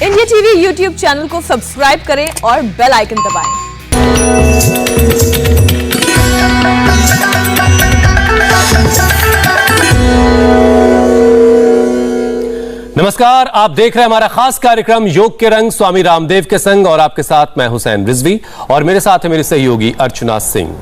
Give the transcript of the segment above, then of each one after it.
India TV YouTube channel को subscribe करें और बेल आइकन दबाएं। नमस्कार, आप देख रहे हैं हमारा खास कार्यक्रम योग के रंग स्वामी रामदेव के संग और आपके साथ मैं हुसैन रिजवी और मेरे साथ है मेरी सहयोगी अर्चना सिंह।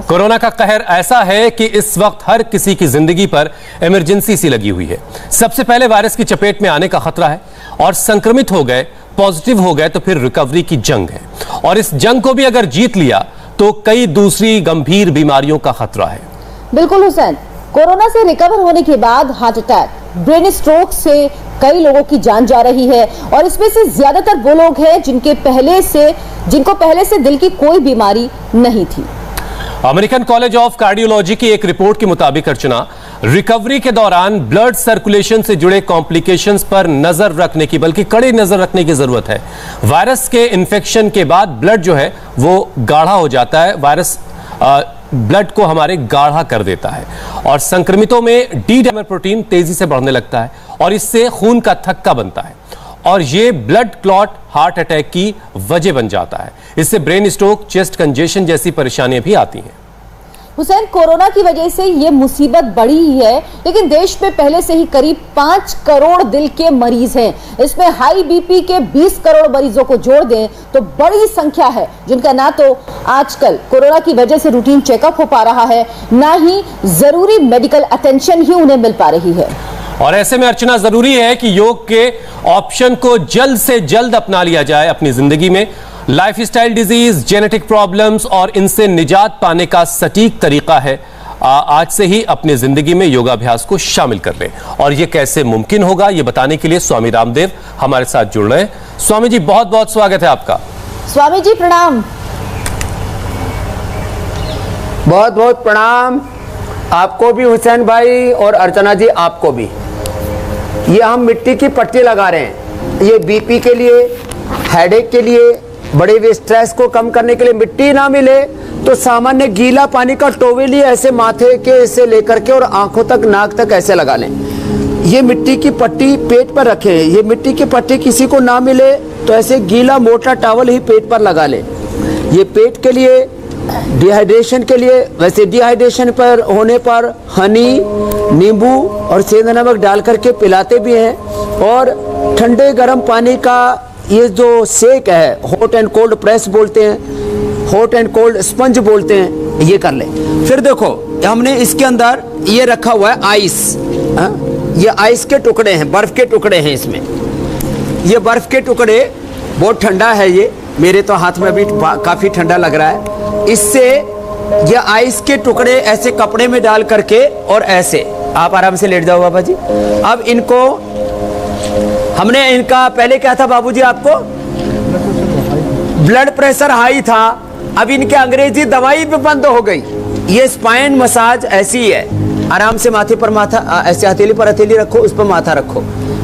कोरोना का कहर ऐसा है कि इस वक्त हर किसी की जिंदगी पर इमरजेंसी सी लगी हुई है। सबसे पहले वायरस की चपेट में आने का खतरा है और संक्रमित हो गए, पॉजिटिव हो गए तो फिर रिकवरी की जंग है और इस जंग को भी अगर जीत लिया तो कई दूसरी गंभीर बीमारियों का खतरा है। बिल्कुल हुसैन, कोरोना से रिकवर होने के बाद हार्ट अटैक, ब्रेन स्ट्रोक से कई लोगों की जान जा रही है और इसमें से ज्यादातर वो लोग हैं जिनको पहले से दिल की कोई बीमारी नहीं थी। अमेरिकन कॉलेज ऑफ कार्डियोलॉजी की एक रिपोर्ट के मुताबिक अर्चना, रिकवरी के दौरान ब्लड सर्कुलेशन से जुड़े कॉम्प्लिकेशंस पर नजर रखने की, बल्कि कड़ी नजर रखने की जरूरत है। वायरस के इन्फेक्शन के बाद ब्लड जो है वो गाढ़ा हो जाता है। वायरस ब्लड को हमारे गाढ़ा कर देता है और संक्रमितों में डी डाइमर प्रोटीन तेजी से बढ़ने लगता है और इससे खून का थक्का बनता है और ये ब्लड क्लॉट हार्ट अटैक की वजह बन जाता है। इससे ब्रेन स्ट्रोक, चेस्ट कंजेशन जैसी परेशानियां भी आती हैं। हुसैन, कोरोना की वजह से ये मुसीबत बढ़ी ही है, लेकिन देश में पहले से ही करीब 5 करोड़ दिल के मरीज हैं। इसमें हाई बीपी के 20 करोड़ मरीजों को जोड़ दें तो बड़ी संख्या है जिनका ना तो आजकल कोरोना की वजह से रूटीन चेकअप हो पा रहा है, ना ही जरूरी मेडिकल अटेंशन ही उन्हें मिल पा रही है। और ऐसे में अर्चना, जरूरी है कि योग के ऑप्शन को जल्द से जल्द अपना लिया जाए अपनी जिंदगी में। लाइफस्टाइल डिजीज, जेनेटिक प्रॉब्लम्स और इनसे निजात पाने का सटीक तरीका है आज से ही अपनी जिंदगी में योगाभ्यास को शामिल कर लें। और यह कैसे मुमकिन होगा, यह बताने के लिए स्वामी रामदेव हमारे साथ जुड़ रहे हैं। स्वामी जी, बहुत बहुत स्वागत है आपका। स्वामी जी प्रणाम। बहुत बहुत प्रणाम आपको भी हुसैन भाई और अर्चना जी आपको भी। ये हम मिट्टी की पट्टी लगा रहे हैं, ये बीपी के लिए, हेडेक के लिए, बड़े हुए स्ट्रेस को कम करने के लिए। मिट्टी ना मिले तो सामान्य गीला पानी का टोवेल ही ऐसे माथे के से लेकर के और आंखों तक, नाक तक ऐसे लगा लें। ये मिट्टी की पट्टी पेट पर रखें। ये मिट्टी की पट्टी किसी को ना मिले तो ऐसे गीला मोटा टॉवल ही पेट पर लगा लें। ये पेट के लिए, डिहाइड्रेशन के लिए। वैसे डिहाइड्रेशन पर होने पर हनी, नींबू और सेंधा नमक डाल करके पिलाते भी हैं। और ठंडे गर्म पानी का ये जो सेक है, हॉट एंड कोल्ड प्रेस बोलते हैं, हॉट एंड कोल्ड स्पंज बोलते हैं, ये कर लें। फिर देखो, हमने इसके अंदर ये रखा हुआ है आइस। ये आइस के टुकड़े हैं, बर्फ के टुकड़े हैं इसमें। ये बर्फ के टुकड़े बहुत ठंडा है, ये मेरे तो हाथ में भी काफी ठंडा लग रहा है। इससे ये आइस के टुकड़े ऐसे कपड़े में डाल करके और ऐसे आप आराम से लेट जाओ बाबा जी। अब इनको हमने, इनका पहले क्या था बाबूजी, आपको ब्लड प्रेशर हाई था, अब इनके अंग्रेजी दवाई भी बंद हो गई। ये स्पाइन मसाज ऐसी है, आराम से माथे पर माथा, ऐसे हथेली पर हथेली रखो, उस पर माथा रखो।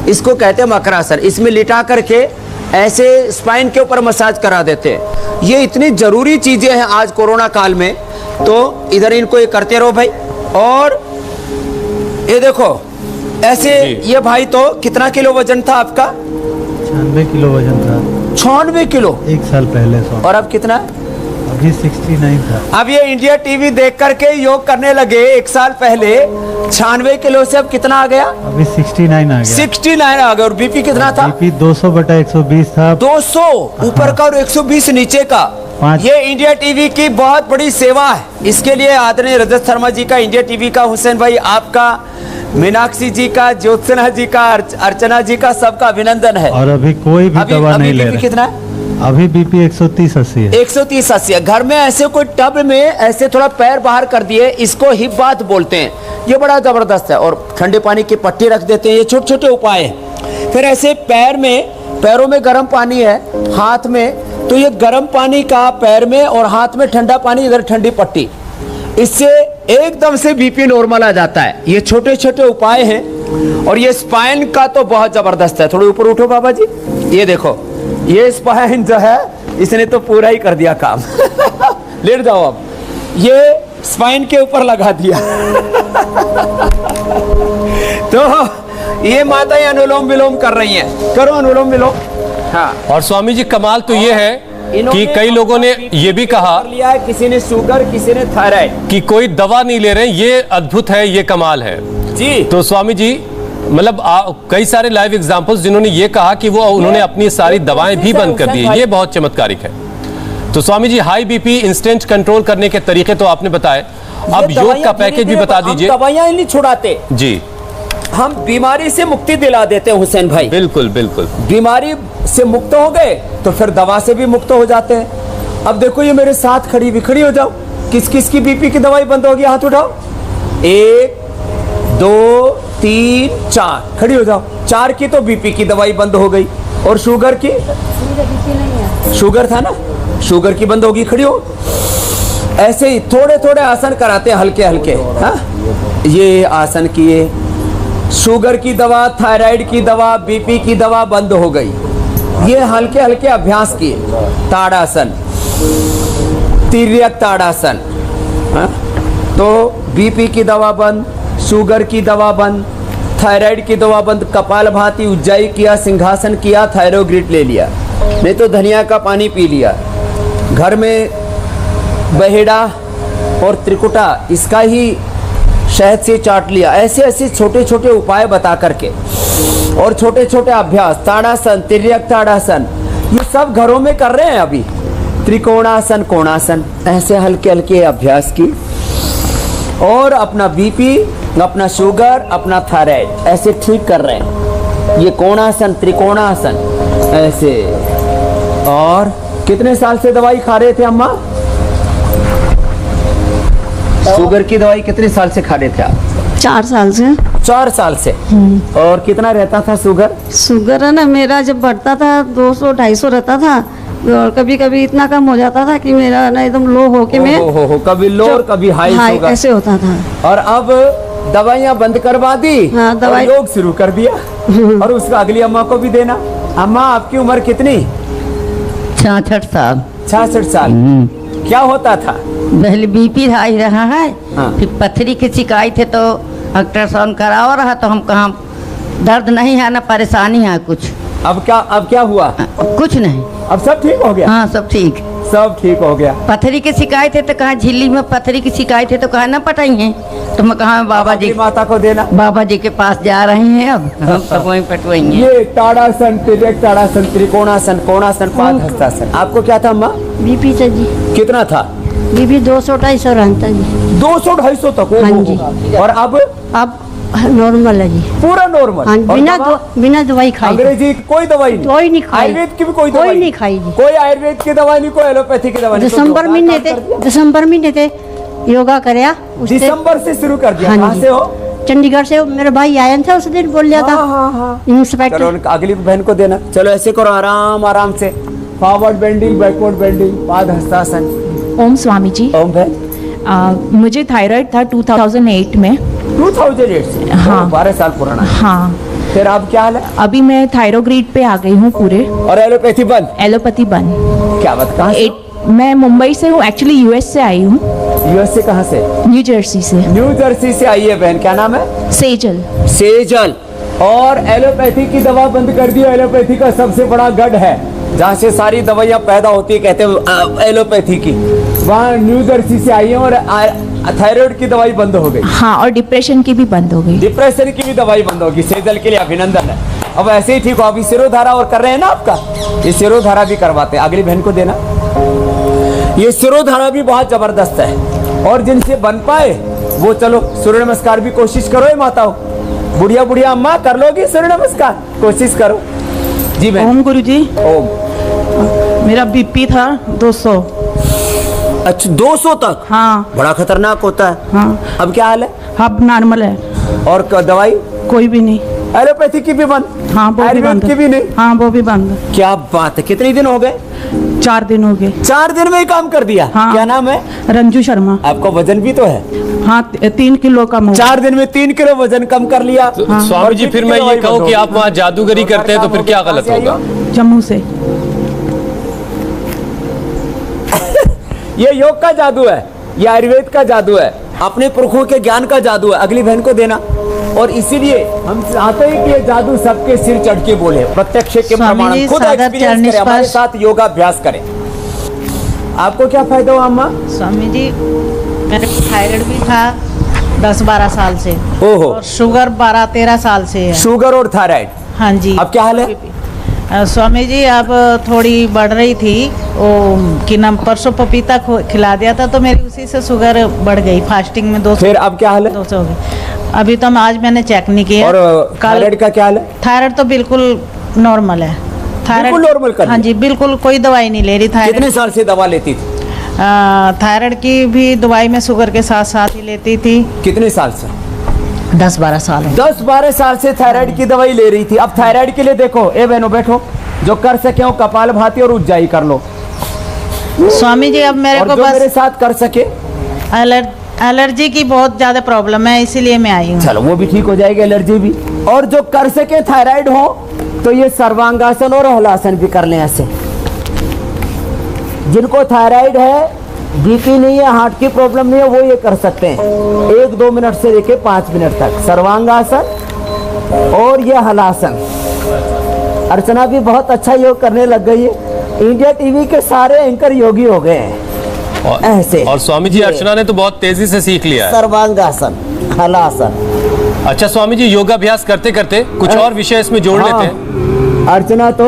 इसको कहते हैं मकरासन। इसमें लिटा करके ऐसे स्पाइन के ऊपर मसाज करा देते हैं। ये इतनी जरूरी चीजें हैं आज कोरोना काल में, तो इधर इनको ये करते रहो भाई। और ये देखो ऐसे, ये भाई तो कितना किलो वजन था आपका? 96 किलो वजन था। 96 किलो एक साल पहले। और अब कितना? अभी 69 था। अब ये इंडिया टीवी देख करके योग करने लगे। एक साल पहले 96 किलो से अब कितना आ गया? अभी 69 आ गया। 69 आ गया। और बीपी कितना था? बीपी 200/120 था। 200 ऊपर का और 120 नीचे का। ये इंडिया टीवी की बहुत बड़ी सेवा है। इसके लिए आदरणीय रजत शर्मा जी का, इंडिया टीवी का, हुसैन भाई आपका, मीनाक्षी जी का, ज्योत्सना जी का, अर्चना जी का, सबका अभिनंदन है। और अभी कोई भी दवा नहीं ले रहे। कितना है? अभी बीपी 130/80 है। 130/80 है। घर में ऐसे कोई टब में ऐसे थोड़ा पैर बाहर कर दिए, इसको हिप बाथ बोलते हैं। ये बड़ा जबरदस्त है। और ठंडे पानी की पट्टी रख देते हैं। ये छोटे छोटे उपाय हैं। फिर ऐसे पैरों में गर्म पानी है, हाथ में, तो ये गर्म पानी का पैर में और हाथ में ठंडा पानी, इधर ठंडी पट्टी, इससे एकदम से बीपी नॉर्मल आ जाता है। ये छोटे छोटे उपाय हैं। और ये स्पाइन का तो बहुत जबरदस्त है। थोड़े ऊपर उठो बाबा जी, ये देखो, ये स्पाइन जो है इसने तो पूरा ही कर दिया काम। लेट जाओ। अब ये स्पाइन के ऊपर लगा दिया। तो ये माताएं अनुलोम विलोम कर रही हैं, करो अनुलोम विलोम। हाँ, और स्वामी जी कमाल तो ये है कि कई लोगों ने ये भी कहा लिया है, किसी ने शुगर, किसी ने थायराइड कि कोई दवा नहीं ले रहे हैं। ये अद्भुत है, ये कमाल है जी। तो स्वामी जी मतलब कई सारे लाइव एग्जांपल्स जिन्होंने ये कहा कि वो उन्होंने अपनी सारी दवाएं भी बंद कर दी, ये बहुत चमत्कारिक है। तो Swami ji high BP instant control करने के तरीके तो आपने बताए, अब योग का पैकेज भी बता दीजिए। दवाइयां नहीं छुड़ाते जी, हम बीमारी से मुक्ति दिला देते हैं हुसैन भाई। बिल्कुल बिल्कुल। बीमारी से मुक्त हो गए तो फिर दवा से भी मुक्त हो जाते हैं। अब देखो ये मेरे साथ खड़ी हुई, खड़ी हो जाओ। किस किस की बीपी की दवाई बंद होगी, हाथ उठाओ। 1 2 3 4, खड़ी हो जाओ। 4 की तो बीपी की दवाई बंद हो गई। और शुगर की? शुगर था ना, शुगर की बंद होगी, खड़ी हो। ऐसे ही थोड़े थोड़े आसन कराते हैं, हल्के हल्के। हाँ, ये आसन किए, शुगर की दवा, थायराइड की दवा, बीपी की दवा बंद हो गई। ये हल्के हल्के अभ्यास किए। ताड़ासन, तिर्यक ताड़ासन। हाँ? तो बीपी की दवा बंद, शुगर की दवा बंद, थायराइड की दवा बंद, कपालभाति, उज्जाई किया, सिंहासन किया, थायरोग्रिड ले लिया, नहीं तो धनिया का पानी पी लिया। घर में बहेड़ा और त्रिकुटा इसका ही शहद से चाट लिया। ऐसे ऐसे छोटे छोटे उपाय बता करके और छोटे छोटे अभ्यास, ताड़ासन, तिर्यक ताड़ासन, ये सब घरों में कर रहे हैं अभी। त्रिकोणासन, कोणासन, ऐसे हल्के हल्के अभ्यास की। और अपना बीपी, अपना शुगर, अपना थायराइड ऐसे ठीक कर रहे हैं। ये कोणासन, त्रिकोणासन ऐसे। और कितने साल से दवाई खा रहे थे अम्मा? शुगर की दवाई कितने साल से खा रहे थे आप? 4 साल से। 4 साल से। और कितना रहता था शुगर? शुगर है ना, मेरा जब बढ़ता था 200-250 रहता था, और कभी कभी इतना कम हो जाता था कि मेरा ना एकदम लो हो के मैं हो कभी लो और कभी हाई शुगर ऐसे होता था। और अब दवाइयाँ बंद करवा दी। हाँ, दवाई योग शुरू कर दिया। और उसका अगली अम्मा को भी देना। अम्मा आपकी उम्र कितनी? 66 साल। 66 साल। क्या होता था? पहले बीपी हाई रहा है। हाँ। फिर पथरी की शिकायत है तो अल्ट्रासाउंड करावा रहा, तो हम कहा दर्द नहीं है ना परेशानी है कुछ। अब क्या हुआ? कुछ नहीं, अब सब ठीक हो गया। हाँ सब ठीक, सब ठीक हो गया। पथरी की शिकायत है तो कहा झिल्ली में पथरी की शिकायत है तो कहा ना पटाई है, तो मैं कहा बाबा जी, माता को देना। बाबा जी के पास जा रहे हैं, अब हम सब वहीं पटवाएंगे। ये ताड़ासन, तिर्यक ताड़ासन, त्रिकोणासन, कोणासन, पादहस्तासन। आपको क्या था अम्मा? बीपी से जी, कितना था? बीपी 200-250 रहता जी। 200-250 तक? हाँ जी। और अब नॉर्मल है जी, पूरा नॉर्मल। हाँ, बिना दवाई खाई। अंग्रेजी की कोई दवाई नहीं? कोई नहीं खाई। आयुर्वेद की भी कोई दवाई नहीं खाई जी। कोई आयुर्वेद की दवाई नहीं, कोई एलोपैथी की दवाई नहीं? दिसंबर महीने थे योगा कराया, दिसंबर से शुरू कर दिया। हाँ कहाँ जी। से हो? चंडीगढ़ से। मेरा भाई आया था उस दिन, बोल लिया था इंस्पेक्टर। चलो अगली बहन को देना। चलो ऐसे करो, आराम आराम से। फॉरवर्ड बेंडिंग, बैकवर्ड बेंडिंग, पादहस्तासन। ओम स्वामी जी। ओम बहन। मुझे थायराइड था 2008 में। 2008 से? हाँ। 12 साल पुराना। हाँ। फिर अब क्या हाल है? अभी मैं थायरोग्रिड पे आ गई हूँ पूरे। और एलोपैथी बंद? एलोपैथी बंद। क्या बात? कहाँ से? मैं मुंबई से हूँ, एक्चुअली यूएस से आई हूँ। यूएस से? कहाँ से? न्यू जर्सी से। न्यू जर्सी से आई है बहन। क्या नाम है? सेजल। सेजल। और एलोपैथी की दवा बंद कर दी। एलोपैथी का सबसे बड़ा गढ़ है जहाँ से सारी दवाइयाँ पैदा होती है, कहते हैं एलोपैथी की। वहाँ न्यू जर्सी से आई है। और थायराइड की दवाई बंद हो गई। हाँ, और डिप्रेशन की भी बंद हो गई। डिप्रेशन की भी दवाई बंद होगी। सेजल के लिए अभिनंदन है। अब ऐसे ही ठीक हो। अभी सिरोधारा और कर रहे हैं ना आपका, ये सिरोधारा भी करवाते हैं। अगली बहन को देना। ये सिरोधारा भी बहुत जबरदस्त है। और जिनसे बन पाए वो चलो सूर्य नमस्कार भी कोशिश करो। ये माताओं, बुढ़िया अम्मा कर लोगी सूर्य नमस्कार? कोशिश करो जी बहन। ओम गुरु जी। ओम। मेरा बीपी था 200। अच्छा, 200 तक? हाँ। बड़ा खतरनाक होता है। हाँ। अब क्या हाल है? अब नॉर्मल है। और दवाई? कोई भी नहीं। एलोपैथी की भी बंद? हाँ, वो भी बंद। की भी नहीं? हाँ, वो भी बंद। क्या बात है! कितने दिन हो गए? 4 दिन हो गए। 4 दिन में ही काम कर दिया? हाँ। क्या नाम है? रंजू शर्मा। आपका वजन भी तो है? हाँ, 3 किलो कम। 4 दिन में 3 किलो वजन कम कर लिया। हाँ। स्वामी जी फिर मैं ये कहूँ कि आप वहाँ जादूगरी करते हैं तो फिर क्या गलत होगा? जम्मू से। ये योग का जादू है, ये आयुर्वेद का जादू है, अपने पुरखों के ज्ञान का जादू है। अगली बहन को देना। और इसीलिए हम चाहते हैं कि ये जादू सबके सिर चढ़ के बोले, प्रत्यक्ष के प्रमाण, खुद एक्सपीरियंस करें, हमारे साथ योगाभ्यास करें। आपको क्या फायदा हुआ अम्मा? स्वामी जी मेरे थायराइड भी था 10-12 साल से, ओहो, और शुगर 12-13 साल से है। शुगर और थायराइड, हाँ जी। अब क्या हाल है? स्वामी जी अब थोड़ी बढ़ रही थी, वो कि नाम परसों पपीता खिला दिया था तो मेरी उसी से शुगर बढ़ गई फास्टिंग में 200। फिर अब क्या हाल है? 200 हो गई। अभी तो आज मैंने चेक नहीं किया। और थायराइड का क्या हाल है? थायराइड तो बिल्कुल नॉर्मल है। बिल्कुल नॉर्मल कर, हाँ जी, बिल्कुल कोई दवाई नहीं ले रही। थायराइड कितने साल से दवा लेती थी? थायराइड की भी दवाई में शुगर के साथ साथ ही लेती थी। कितने साल से? 10-12 साल है। 10-12 साल से थायराइड की दवाई ले रही थी। अब थायराइड के लिए देखो, ए बहनों बैठो, जो कर सके हो कपालभाति और उज्जाई कर लो। स्वामी जी अब मेरे को बस मेरे साथ कर सके, एलर्जी की बहुत ज्यादा प्रॉब्लम है, इसीलिए मैं आई हूँ। चलो वो भी ठीक हो जाएगी, एलर्जी भी। और जो कर सके थायराइड हो तो ये सर्वांगासन और हलासन भी कर लें ऐसे। जिनको थायराइड है, बीपी नहीं है, हार्ट की प्रॉब्लम नहीं है, वो ये कर सकते हैं 1-2 मिनट से लेके 5 मिनट तक सर्वांगासन और ये हलासन। अर्चना भी बहुत अच्छा योग करने लग गई है। इंडिया टीवी के सारे एंकर योगी हो गए हैं ऐसे। और स्वामी जी अर्चना ने तो बहुत तेजी से सीख लिया है सर्वांगासन, हलासन। अच्छा स्वामी जी, योगाभ्यास करते करते कुछ और विषय इसमें जोड़ लेते हैं। अर्चना तो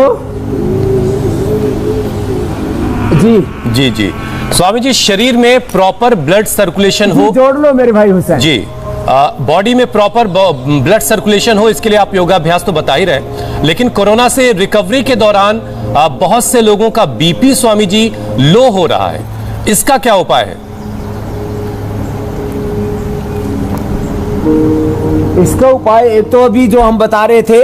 जी जी स्वामी जी, शरीर में प्रॉपर ब्लड सर्कुलेशन हो, जोड़ लो मेरे भाई हुसैन जी, बॉडी में प्रॉपर ब्लड सर्कुलेशन हो, इसके लिए आप योगाभ्यास तो बता ही रहे, लेकिन कोरोना से रिकवरी के दौरान बहुत से लोगों का बीपी स्वामी जी लो हो रहा है, इसका क्या उपाय है? इसका उपाय एक तो अभी जो हम बता रहे थे,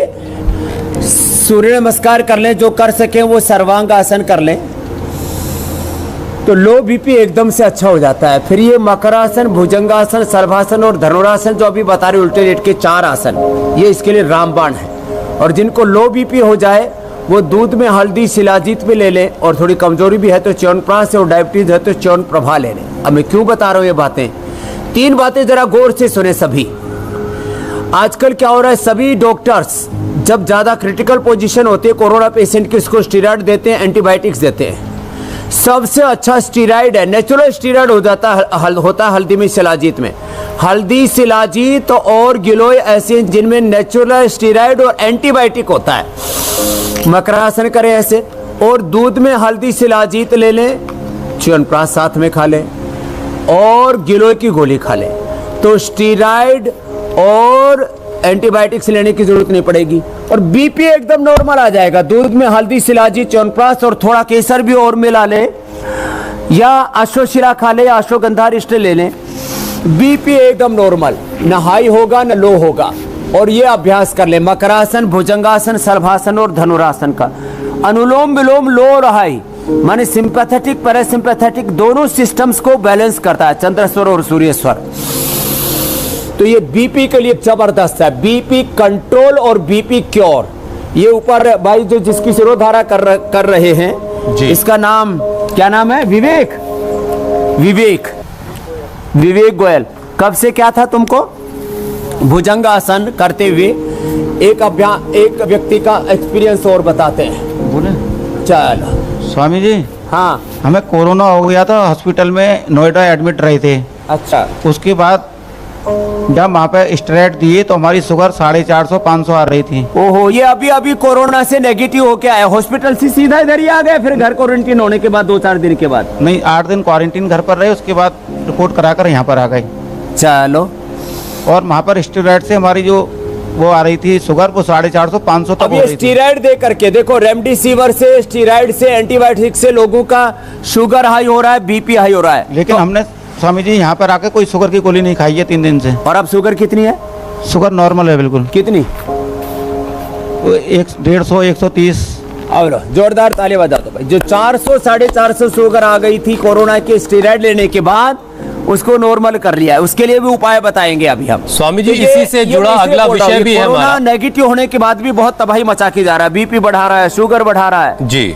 सूर्य नमस्कार कर लें, जो कर सके वो सर्वांग आसन कर लें तो लो बीपी एकदम से अच्छा हो जाता है। फिर ये मकरासन, भुजंगासन, सर्वासन और धनुरासन जो अभी बता रहे उल्टे लेट के 4 आसन, ये इसके लिए रामबाण है। और जिनको लो बीपी हो जाए वो दूध में हल्दी शिलाजीत में ले लें, और थोड़ी कमजोरी भी है तो च्यवनप्राश और डायबिटीज है तो च्यवनप्रभा ले लें। अब मैं क्यों बता रहा हूँ ये बातें? 3 बातें जरा गौर से सुने सभी। आजकल क्या हो रहा है, सभी डॉक्टर्स जब ज्यादा क्रिटिकल पोजीशन होती है कोरोना पेशेंट की, उसको स्टीरॉयड देते हैं, एंटीबायोटिक्स देते हैं। सबसे अच्छा स्टीरॉयड है, नेचुरल स्टीरॉयड होता है हल्दी में, शिलाजीत में। हल्दी, शिलाजीत और गिलोय ऐसे जिनमें नेचुरल स्टीरॉयड और एंटीबायोटिक होता है। मकरासन करें ऐसे, और दूध में हल्दी शिलाजीत ले लें, च्यवनप्राश साथ में खा लें और गिलोय की गोली खा लें, तो स्टीरॉयड और एंटीबायोटिक्स लेने की जरूरत नहीं पड़ेगी और बीपी एकदम नॉर्मल आ जाएगा। दूध में हल्दी, शिलाजीत, च्यवनप्राश और थोड़ा केसर भी और मिला लें, या अश्वशिला खा लें या अश्वगंधा रिष्ट ले लें, बीपी एकदम नॉर्मल, न हाई होगा न लो होगा। और ये अभ्यास कर लें, मकरासन, भुजंगासन, सर्वासन और धनुरासन का। अनुलोम विलोम लो और हाई माने सिंपैथेटिक पैरासिम्पैथेटिक दोनों सिस्टम्स को बैलेंस करता है, चंद्रस्वर और सूर्यस्वर। तो ये बीपी के लिए जबरदस्त है, बीपी कंट्रोल और बीपी क्योर। ये ऊपर भाई जो जिसकी शिरोधारा कर रहे हैं जी, इसका नाम क्या नाम है? विवेक गोयल। कब से क्या था तुमको? भुजंगासन करते हुए एक व्यक्ति का एक्सपीरियंस और बताते हैं। बोले चलो स्वामी जी, हाँ, हमें कोरोना हो गया था, हॉस्पिटल में नोएडा एडमिट रहे थे। अच्छा, उसके बाद जब वहाँ पे स्टेरॉइड दिए तो हमारी शुगर 450-500 आ रही थी। ओहो, ये अभी कोरोना से नेगेटिव होके आया, हॉस्पिटल से सीधा इधर ही आ गए, फिर घर क्वारंटीन होने के बाद 2-4 दिन के बाद? नहीं, 8 दिन क्वारंटीन घर पर रहे, उसके बाद रिपोर्ट कराकर यहाँ पर आ गए। चलो, और वहाँ पर स्टेरॉइड से हमारी जो वो आ रही थी शुगर, वो 450-500 तक अब ये स्टीरॉइड दे करके देखो, रेमडेसिविर से, स्टीरॉइड से, एंटीबायोटिक से लोगों का शुगर हाई हो रहा है, बीपी हाई हो रहा है। लेकिन हमने स्वामी जी यहाँ पर आके कोई शुगर की गोली नहीं खाई है 3 दिन से। और अब शुगर कितनी है? शुगर नॉर्मल है बिल्कुल। कितनी? 150-130। और जोरदार ताली बजा दो भाई। जो 400-450 शुगर आ गई थी कोरोना के स्टीरॉइड लेने के बाद, उसको नॉर्मल कर लिया है। उसके लिए भी उपाय बताएंगे अभी हम। स्वामी जी, इसी से जुड़ा अगला विषय भी है हमारा। नेगेटिव होने के बाद भी बहुत तबाही मचा के जा रहा है, बीपी बढ़ा रहा है, शुगर बढ़ा रहा है जी।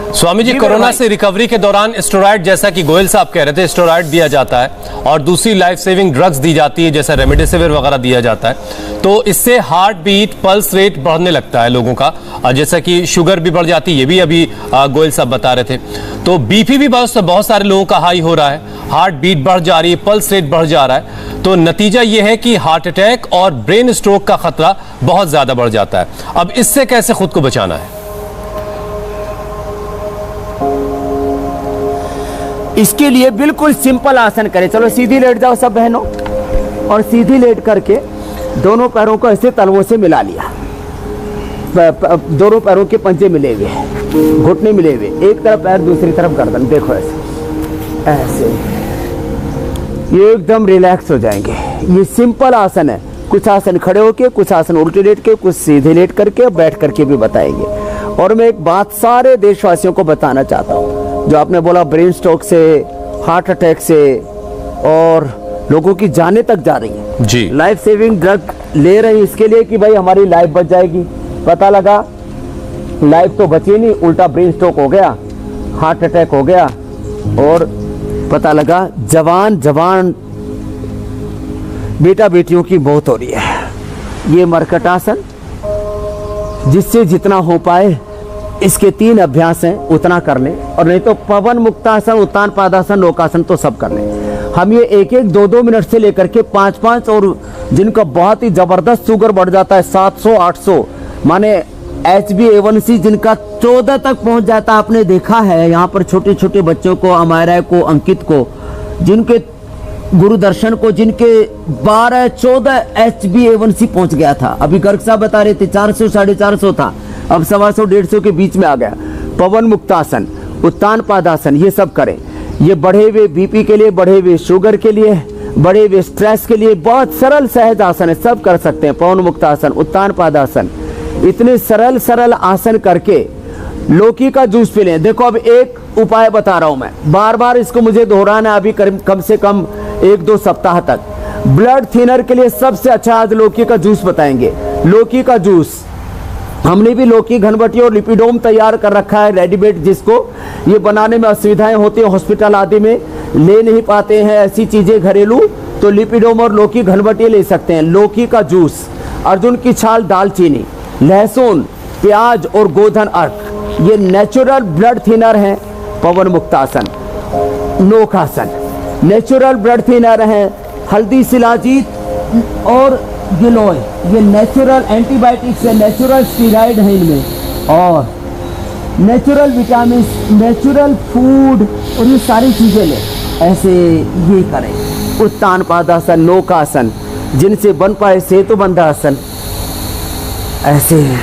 स्वामी जी, कोरोना से रिकवरी के दौरान स्टेरॉइड, जैसा कि गोयल साहब कह रहे थे, स्टेरॉइड दिया जाता है और दूसरी लाइफ सेविंग ड्रग्स दी जाती है, जैसा रेमडेसिविर वगैरह दिया जाता है। तो इससे हार्ट बीट, पल्स रेट बढ़ने लगता है लोगों का, और जैसा कि शुगर भी बढ़ जाती है, ये भी अभी गोयल साहब बता रहे थे। तो बीपी भी बहुत सारे लोगों का हाई हो रहा है, हार्ट बीट बढ़ जा रही है, पल्स रेट बढ़ जा रहा है। तो नतीजा ये है कि हार्ट अटैक और ब्रेन स्ट्रोक का खतरा बहुत ज्यादा बढ़ जाता है। अब इससे कैसे खुद को बचाना है? इसके लिए बिल्कुल सिंपल आसन करें। चलो सीधी लेट जाओ सब बहनों, और सीधी लेट करके दोनों पैरों को ऐसे तलवों से मिला लिया, दोनों पैरों के पंजे मिले हुए, घुटने मिले हुए, एक तरफ पैर दूसरी तरफ गर्दन, देखो ऐसे ऐसे, ये एकदम रिलैक्स हो जाएंगे। ये सिंपल आसन है। कुछ आसन खड़े होके, कुछ आसन उल्टे लेट के, कुछ सीधे लेट करके, बैठ करके भी बताएंगे। और मैं एक बात सारे देशवासियों को बताना चाहता हूँ, जो आपने बोला ब्रेन स्ट्रोक से, हार्ट अटैक से, और लोगों की जानें तक जा रही हैं जी। लाइफ सेविंग ड्रग ले रहे हैं इसके लिए कि भाई हमारी लाइफ बच जाएगी। पता लगा लाइफ तो बची नहीं, उल्टा ब्रेन स्ट्रोक हो गया, हार्ट अटैक हो गया, और पता लगा जवान जवान बेटा बेटियों की मौत हो रही है। ये मरकट आसन, जिससे जितना हो पाए, इसके 3 अभ्यास हैं, उतना कर लें। और नहीं तो पवन मुक्तासन, उत्तान पादासन, नौकासन तो सब कर लें। हम ये 1-1, 2-2 मिनट से लेकर के 5-5, और जिनका बहुत ही जबरदस्त शुगर बढ़ जाता है 700-800, माने HbA1c जिनका 14 तक पहुंच जाता, आपने देखा है यहाँ पर छोटे छोटे बच्चों को, अमायरा को, अंकित को, जिनके गुरुदर्शन को, जिनके 12-14 HbA1c पहुंच गया था। अभी गर्ग साहब बता रहे थे 400-450 था, अब 125-150 के बीच में आ गया। पवन मुक्तासन, उत्तान पादासन, ये सब करें। ये बढ़े हुए बीपी के लिए, बढ़े हुए शुगर के लिए, बढ़े हुए स्ट्रेस के लिए बहुत सरल सहज आसन है, सब कर सकते हैं। पवन मुक्तासन, उत्तान पादासन, इतने सरल सरल आसन करके लौकी का जूस पी लें। देखो अब एक उपाय बता रहा हूं मैं, बार बार इसको मुझे दोहराना है, अभी कम से कम 1-2 सप्ताह तक। ब्लड थिनर के लिए सबसे अच्छा आज लौकी का जूस बताएंगे। लौकी का जूस, हमने भी लौकी घनबटी और लिपिडोम तैयार कर रखा है रेडीमेड, जिसको ये बनाने में असुविधाएं होती है, हॉस्पिटल आदि में ले नहीं पाते हैं ऐसी चीजें घरेलू, तो लिपिडोम और लौकी घनबटी ले सकते हैं। लौकी का जूस, अर्जुन की छाल, दालचीनी, लहसुन, प्याज और गोधन अर्क, ये नेचुरल ब्लड थिनर है। पवन मुक्तासन, नौकासन, नेचुरल ब्लड थिनर है। हल्दी, शिलाजीत और गिलोय, ये नेचुरल एंटीबायोटिक्स है, नेचुरल स्टीरॉइड है इनमें, और नेचुरल विटामिन, नेचुरल फूड, और ये सारी चीजें ले। ऐसे ये करें। उत्तान पादासन, नौकासन, जिनसे बन पाए सेतुबंधासन, ऐसे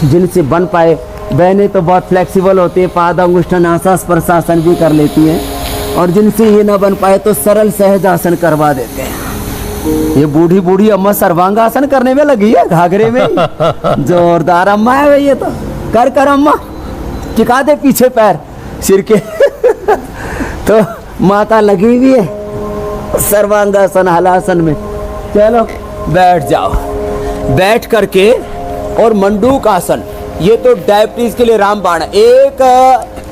जिनसे बन पाए। बहनें तो बहुत फ्लेक्सिबल होती है, पादांगुष्ठानासन, स्पर्शासन भी कर लेती हैं, और जिनसे ये ना बन पाए तो सरल सहज आसन करवा देते हैं। ये बूढ़ी बूढ़ी अम्मा सर्वांगासन करने में लगी है, घाघरे में। जोरदार अम्मा है ये तो, कर अम्मा, टिका दे पीछे पैर सिर के। तो माता लगी हुई है सर्वांगासन, हलासन में। चलो बैठ जाओ, बैठ करके, और मंडूक आसन, ये तो डायबिटीज के लिए रामबाण है। एक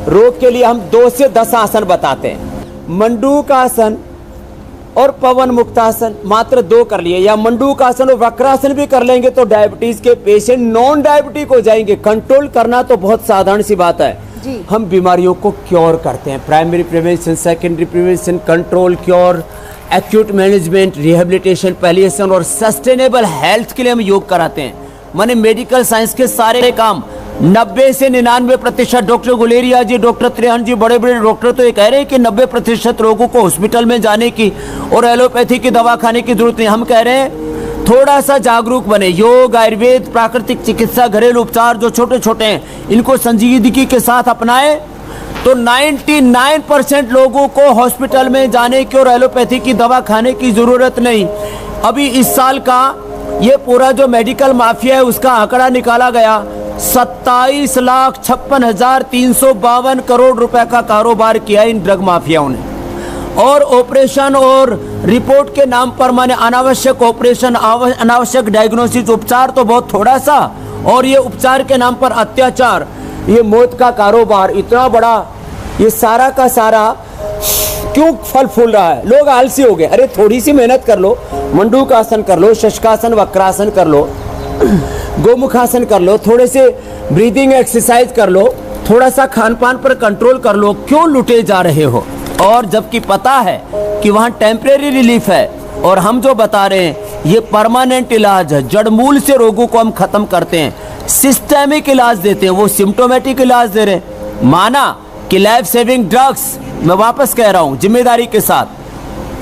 रोग के लिए हम 2 से 10 आसन बताते हैं। मंडूक आसन और पवन मुक्तासन मात्र 2 कर लिए, या मंडूक आसन और वक्रासन भी कर लेंगे तो डायबिटीज के पेशेंट नॉन डायबिटिक हो जाएंगे। कंट्रोल करना तो बहुत साधारण सी बात है जी। हम बीमारियों को क्योर करते हैं, primary prevention, secondary prevention, control, cure, acute management, rehabilitation, palliation और सस्टेनेबल हेल्थ के लिए हम योग कराते हैं। माने मेडिकल साइंस के सारे काम 90 से 99%, डॉक्टर गुलेरिया जी, डॉक्टर त्रेहन जी, बड़े बड़े डॉक्टर तो ये कह रहे हैं कि 90% लोगों को हॉस्पिटल में जाने की और एलोपैथी की दवा खाने की जरूरत नहीं। हम कह रहे हैं थोड़ा सा जागरूक बने। योग, आयुर्वेद, प्राकृतिक चिकित्सा, घरेलू उपचार जो छोटे छोटे हैं, इनको संजीदगी के साथ अपनाएं तो 99% लोगों को हॉस्पिटल में जाने की और एलोपैथी की दवा खाने की जरूरत नहीं। अभी इस साल का ये पूरा जो मेडिकल माफिया है उसका आंकड़ा निकाला गया, 27,56,352 करोड़ रुपए का कारोबार किया इन ड्रग माफियाओं ने। और ऑपरेशन और रिपोर्ट के नाम पर माने अनावश्यक ऑपरेशन, अनावश्यक डायग्नोसिस, उपचार तो बहुत थोड़ा सा, और ये उपचार के नाम पर अत्याचार। ये मौत का कारोबार इतना बड़ा, ये सारा का सारा क्यों फल फूल रहा है? लोग आलसी हो गए। अरे थोड़ी सी मेहनत कर लो, मंडूकासन कर लो, शशकासन, वक्रासन कर लो, गोमुखासन कर लो, थोड़े से ब्रीदिंग एक्सरसाइज कर लो, थोड़ा सा खान पान पर कंट्रोल कर लो। क्यों लुटे जा रहे हो? और जबकि पता है कि वहाँ टेम्परेरी रिलीफ है और हम जो बता रहे हैं ये परमानेंट इलाज है। जड़मूल से रोगों को हम खत्म करते हैं, सिस्टेमिक इलाज देते हैं, वो सिम्टोमेटिक इलाज दे रहे हैं। माना कि लाइफ सेविंग ड्रग्स, मैं वापस कह रहा हूँ जिम्मेदारी के साथ,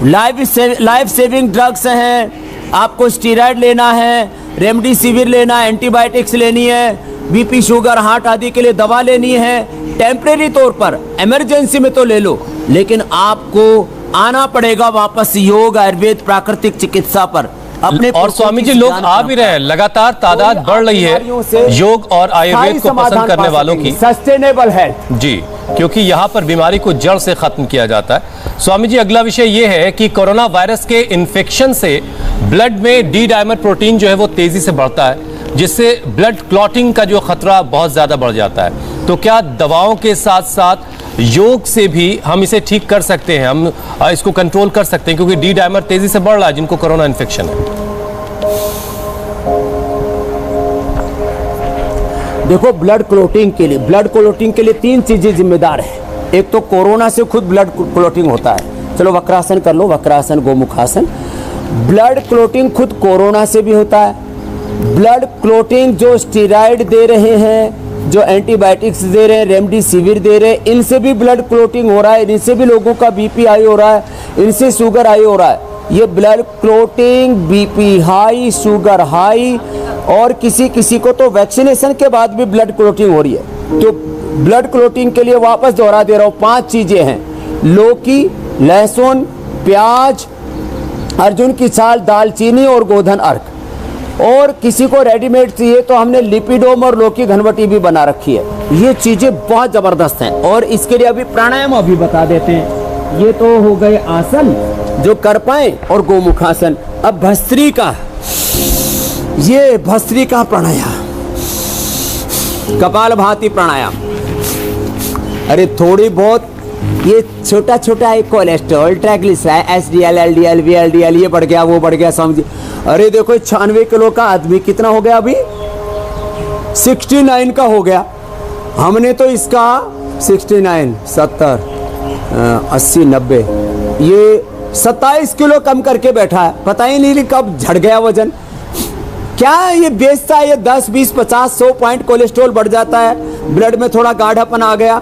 लाइफ सेविंग ड्रग्स हैं। आपको स्टीरॉयड लेना है, रेमडेसिविर लेना है, एंटीबायोटिक्स लेनी है, बीपी शुगर हार्ट आदि के लिए दवा लेनी है, टेम्परेरी तौर पर इमरजेंसी में तो ले लो, लेकिन आपको आना पड़ेगा वापस योग, आयुर्वेद, प्राकृतिक चिकित्सा पर अपने। और स्वामी जी लोग आ भी रहे हैं, लगातार तादाद बढ़ रही है योग और आयुर्वेद को पसंद करने वालों की। सस्टेनेबल हेल्थ जी, क्योंकि यहाँ पर बीमारी को जड़ से खत्म किया जाता है। स्वामी जी अगला विषय ये है कि कोरोना वायरस के इन्फेक्शन से ब्लड में डी डाइमर प्रोटीन जो है वो तेजी से बढ़ता है, जिससे ब्लड क्लॉटिंग का जो खतरा बहुत ज्यादा बढ़ जाता है। तो क्या दवाओं के साथ साथ योग से भी हम इसे ठीक कर सकते हैं, हम इसको कंट्रोल कर सकते हैं? क्योंकि डी डाइमर तेजी से बढ़ रहा है जिनको कोरोना इन्फेक्शन है। देखो, ब्लड क्लॉटिंग के लिए 3 चीजें जिम्मेदार है। एक तो कोरोना से खुद ब्लड क्लॉटिंग होता है। चलो वक्रासन कर लो, वक्रासन, गोमुखासन। ब्लड क्लॉटिंग खुद कोरोना से भी होता है। ब्लड क्लॉटिंग जो स्टीरॉयड दे रहे हैं, जो एंटीबायोटिक्स दे रहे हैं, रेमडेसिविर दे रहे हैं, इनसे भी ब्लड क्लॉटिंग हो रहा है। इनसे भी लोगों का बीपी हाई हो रहा है, इनसे शुगर हाई हो रहा है। ये blood clotting, BP high, sugar high, और किसी को तो वैक्सीनेशन के बाद भी ब्लड क्लॉटिंग हो रही है। तो ब्लड क्लॉटिंग के लिए वापस दोहरा दे रहा हूँ, 5 चीजें हैं: लौकी, लहसुन, प्याज, अर्जुन की छाल, दालचीनी और गोधन अर्क। और किसी को रेडीमेड चाहिए तो हमने लिपिडोम और लौकी घनवटी भी बना रखी है। ये चीजें बहुत जबरदस्त हैं। और इसके लिए अभी प्राणायाम अभी बता देते हैं। ये तो हो गए आसन जो कर पाए, और गोमुखासन। अब भस्त्रिका, ये भस्त्रिका प्राणायाम, कपालभाति प्राणायाम। अरे थोड़ी बहुत ये छोटा छोटा एक cholesterol, triglyceride, SDL, LDL, VLDL, ये बढ़ गया वो बढ़ गया, समझिए। अरे देखो 96 किलो का आदमी कितना हो गया अभी? 69 का हो गया। हमने तो इसका 69, 70, 80, 90, ये 27 किलो कम करके बैठा है। पता ही नहीं कब झड़ गया वजन। क्या ये बेचता है? ये 10, 20, 50, 100 पॉइंट कोलेस्ट्रॉल बढ़ जाता है, ब्लड में थोड़ा गाढ़ापन आ गया।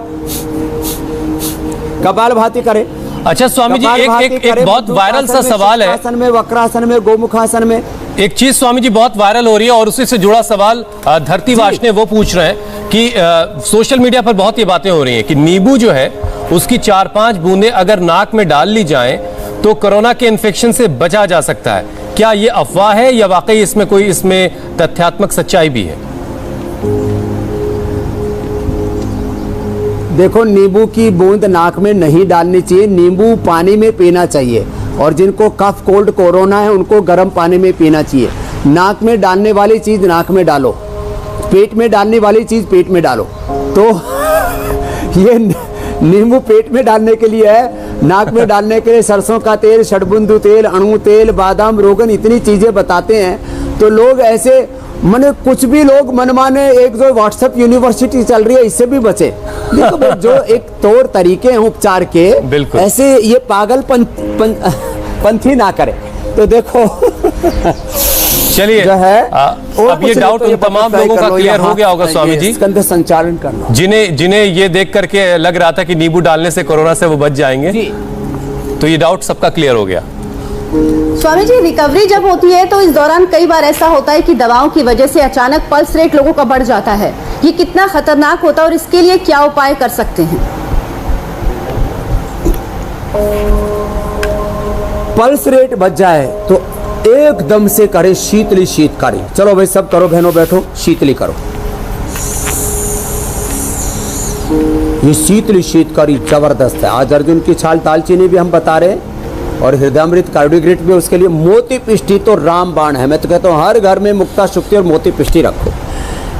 कपालभाति करे। अच्छा स्वामी जी, एक बहुत वायरल सा सवाल है, आसन में, वक्रासन में, गोमुखासन में एक चीज स्वामी जी बहुत वायरल हो रही है, और उसी से जुड़ा सवाल धरती वाशने वो पूछ रहे हैं कि सोशल मीडिया पर बहुत ये बातें हो रही हैं कि नींबू जो है उसकी 4-5 बूंदें अगर नाक में डाल ली जाएं तो कोरोना के इन्फेक्शन से बचा जा सकता है। क्या ये अफवाह है या वाकई इसमें तथ्यात्मक सच्चाई भी है? देखो, नींबू की बूंद नाक में नहीं डालनी चाहिए, नींबू पानी में पीना चाहिए। और जिनको कफ कोल्ड कोरोना है उनको गर्म पानी में पीना चाहिए। नाक में डालने वाली चीज नाक में डालो, पेट में डालने वाली चीज पेट में डालो। तो ये नींबू पेट में डालने के लिए है, नाक में डालने के लिए सरसों का तेल, षडबुंदू तेल, अणु तेल, बादाम, रोगन, इतनी चीजें बताते हैं। तो लोग ऐसे माने कुछ भी लोग मनमाने, एक जो व्हाट्सएप यूनिवर्सिटी चल रही है इससे भी बचे। देखो जो एक तौर तरीके हैं उपचार के, ऐसे ये पागल पंथी ना करे। तो देखो चलिए जो है अब ये डाउट उन तमाम लोगों का क्लियर हो गया होगा स्वामी जी, स्कंद संचालन करना, जिन्हें ये देख करके लग रहा था कि नींबू डालने से कोरोना से वो बच जाएंगे। तो ये डाउट सबका क्लियर हो गया। स्वामी जी, रिकवरी जब होती है तो इस दौरान कई बार ऐसा होता है कि दवाओं की वजह से अचानक पल्स रेट लोगों का बढ़ जाता है। ये कितना खतरनाक होता है और इसके लिए क्या उपाय कर सकते हैं? पल्स रेट बढ़ जाए तो एकदम से करे शीतली शीतकारी। चलो भाई सब करो, बहनों बैठो, शीतली करो। ये शीतली शीतकारी जबरदस्त है। आज अर्जुन की छाल, दालचीनी भी हम बता रहे हैं, और हृदयामृत, कार्डियोग्रिट भी उसके लिए। मोती पिष्टी तो रामबाण है। मैं तो कहता हूँ हर घर में मुक्ता शुक्ति और मोती पिष्टी रखो।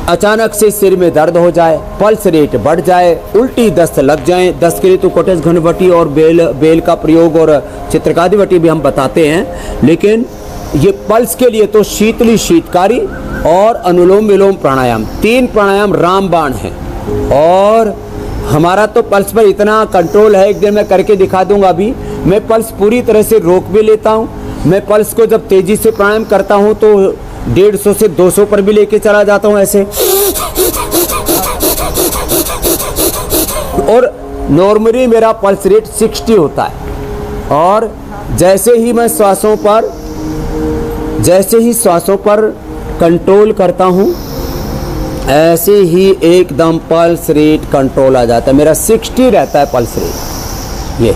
अचानक से सिर में दर्द हो जाए, पल्स रेट बढ़ जाए, उल्टी दस्त लग जाए। दस्त के लिए तो कोटेज घनवटी और बेल का प्रयोग और चित्रकादी वटी भी हम बताते हैं, लेकिन ये पल्स के लिए तो शीतली शीतकारी और अनुलोम विलोम प्राणायाम, 3 प्राणायाम रामबाण है। और हमारा तो पल्स पर इतना कंट्रोल है, एक दिन मैं करके दिखा दूंगा। अभी मैं पल्स पूरी तरह से रोक भी लेता हूँ। मैं पल्स को जब तेजी से प्राणायाम करता हूँ तो 150 से 200 पर भी लेके चला जाता हूँ ऐसे। और नॉर्मली मेरा पल्स रेट 60 होता है। और जैसे ही मैं श्वासों पर कंट्रोल करता हूँ, ऐसे ही एकदम पल्स रेट कंट्रोल आ जाता है। मेरा 60 रहता है पल्स रेट ये।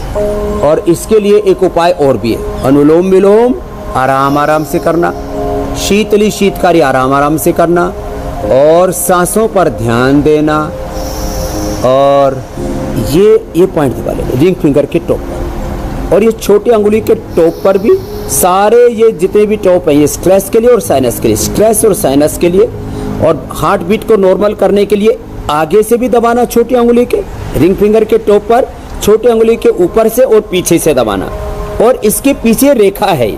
और इसके लिए एक उपाय और भी है, अनुलोम विलोम आराम आराम से करना, शीतली शीतकारी आराम आराम से करना, और सांसों पर ध्यान देना। और ये पॉइंट वाले रिंग फिंगर के टॉप पर, और ये छोटी अंगुली के टॉप पर भी सारे ये जितने भी टॉप हैं, ये स्ट्रेस के लिए और साइनस के लिए, स्ट्रेस और साइनस के लिए। और हार्ट बीट को नॉर्मल करने के लिए आगे से भी दबाना, छोटी अंगुली के रिंग फिंगर के टॉप पर, छोटी अंगुली के ऊपर से और पीछे से दबाना। और इसके पीछे रेखा है,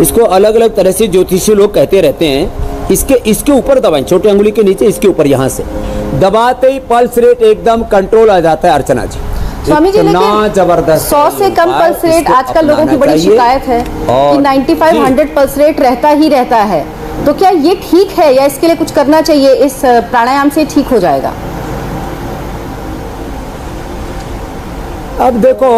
इसको अलग अलग तरह से ज्योतिषी लोग कहते रहते हैं। इसके ऊपर दबाएं, छोटी अंगुली के नीचे, इसके ऊपर यहाँ से दबाते ही पल्स रेट एकदम कंट्रोल आ जाता है। अर्चना जी, स्वामी जी, इतना जबरदस्त 100 से कम पल्स रेट आजकल लोगों की बड़ी शिकायत है कि 95-100 पल्स रेट रहता ही रहता है। तो क्या ये ठीक है या इसके लिए कुछ करना चाहिए? इस प्राणायाम से ठीक हो जाएगा? अब देखो,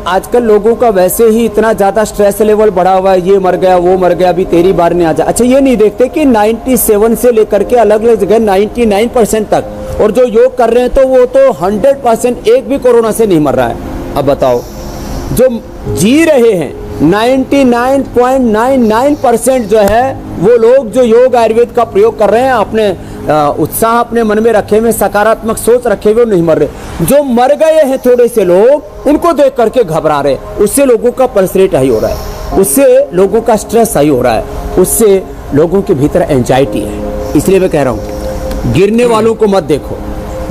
आजकल लोगों का वैसे ही इतना ज्यादा स्ट्रेस लेवल बढ़ा हुआ है, ये मर गया वो मर गया, अभी तेरी बार नहीं आ जा। अच्छा, ये नहीं देखते कि 97 से लेकर के अलग अलग जगह 99% तक, और जो योग कर रहे हैं तो वो तो 100% एक भी कोरोना से नहीं मर रहा है। अब बताओ, जो जी रहे हैं 99.99% जो है वो लोग जो योग आयुर्वेद का प्रयोग कर रहे हैं, अपने उत्साह अपने मन में रखे हुए, सकारात्मक सोच रखे हुए, नहीं मर रहे। जो मर गए हैं थोड़े से लोग, उनको देख करके घबरा रहे, उससे लोगों का पल्स रेट हाई हो रहा है, उससे लोगों का स्ट्रेस हाई हो रहा है, उससे लोगों के भीतर एंजाइटी है। इसलिए मैं कह रहा हूँ, गिरने वालों को मत देखो,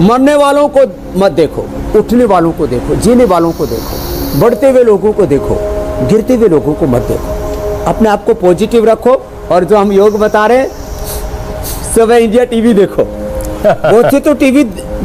मरने वालों को मत देखो, उठने वालों को देखो, जीने वालों को देखो, बढ़ते हुए लोगों को देखो, गिरते हुए लोगों को मत देखो। अपने आप को पॉजिटिव रखो। और जो हम योग बता रहे हैं, सुबह इंडिया टीवी देखो।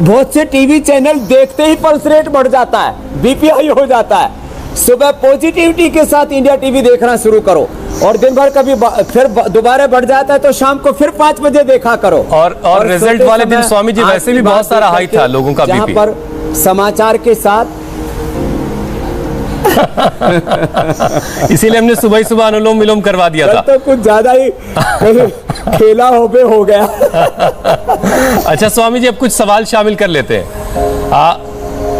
बहुत से टीवी चैनल देखते ही पल्स रेट बढ़ जाता है, बीपी हाई हो जाता है। सुबह पॉजिटिविटी के साथ इंडिया टीवी देखना शुरू करो, और दिन भर कभी फिर दोबारा बढ़ जाता है तो शाम को फिर 5 बजे देखा करो। और रिजल्ट वाले दिन स्वामी जी वैसे भी बहुत सारा हाई था लोगों का बीपी, पर समाचार के साथ इसीलिए हमने सुबह ही सुबह अनुलोम विलोम करवा दिया था। तो कुछ ज्यादा ही खेला हो गया। अच्छा स्वामी जी, अब कुछ सवाल शामिल कर लेते हैं।